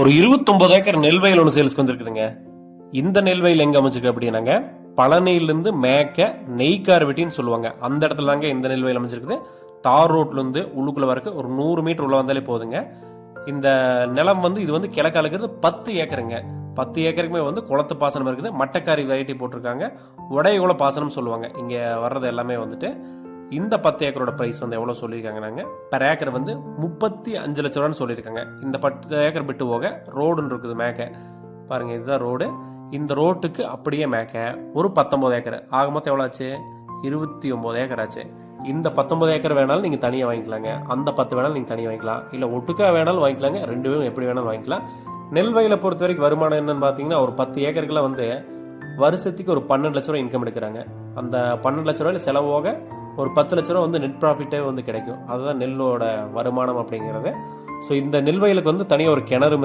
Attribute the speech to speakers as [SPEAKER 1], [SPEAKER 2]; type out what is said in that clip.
[SPEAKER 1] ஒரு 29 ஏக்கர் நெல் வயல் ஒன்று சேல்ஸ்க்கு வந்திருக்குதுங்க. இந்த நெல் வயல் எங்க அமைச்சிருக்கு அப்படின்னாங்க, பழனியிலிருந்து மேக்க நெய்க்கார்வெட்டின்னு சொல்லுவாங்க. அந்த இடத்துல தாங்க இந்த நெல் வயல் அமைச்சிருக்குது. தார் ரோட்ல இருந்து உள்ளுக்குள்ள வரக்கு ஒரு 100 மீட்டர் உள்ள வந்தாலே போதுங்க. இந்த நிலம் வந்து இது வந்து கிழக்கால இருக்கிறது 10 ஏக்கருங்க. 10 ஏக்கருக்குமே வந்து குளத்து பாசனம் இருக்குது. மட்டக்காரி வெரைட்டி போட்டிருக்காங்க. உடையகுல பாசனம் சொல்லுவாங்க. இங்க வர்றது எல்லாமே வந்துட்டு இந்த 10 ஏக்கரோட பிரைஸ் வந்து எவ்வளவு சொல்லியிருக்காங்க, பெர் ஏக்கர் வந்து 35 லட்ச ரூபான்னு சொல்லியிருக்காங்க. இந்த 10 ஏக்கர் விட்டு போக ரோடுன்னு இருக்குது மேக்க பாருங்க, இதுதான் ரோடு. இந்த ரோட்டுக்கு அப்படியே மேக்க ஒரு 19 ஏக்கர் ஆக மொத்தம் எவ்வளோ ஆச்சு, 29 ஏக்கர் ஆச்சு. இந்த 19 ஏக்கர் வேணாலும் நீங்க தனியாக வாங்கிக்கலாங்க, அந்த 10 வேணாலும் நீங்க தனியாக வாங்கிக்கலாம், இல்ல ஒட்டுக்கா வேணாலும் வாங்கிக்கலாங்க. ரெண்டு பேரும் எப்படி வேணாலும் வாங்கிக்கலாம். நெல் வயலை பொறுத்த வரைக்கும் வருமானம் என்னன்னு பாத்தீங்கன்னா, ஒரு 10 ஏக்கருக்குள்ள வந்து வருஷத்துக்கு ஒரு 12 லட்ச ரூபாய் இன்கம் எடுக்கிறாங்க. அந்த 12 லட்ச ரூபாயில செலவோக ஒரு 10 லட்ச ரூபா வந்து நெட் ப்ராஃபிட்டே வந்து கிடைக்கும். அதுதான் நெல்லோட வருமானம் அப்படிங்கிறது. ஸோ இந்த நெல் வயலுக்கு வந்து தனியாக ஒரு கிணறு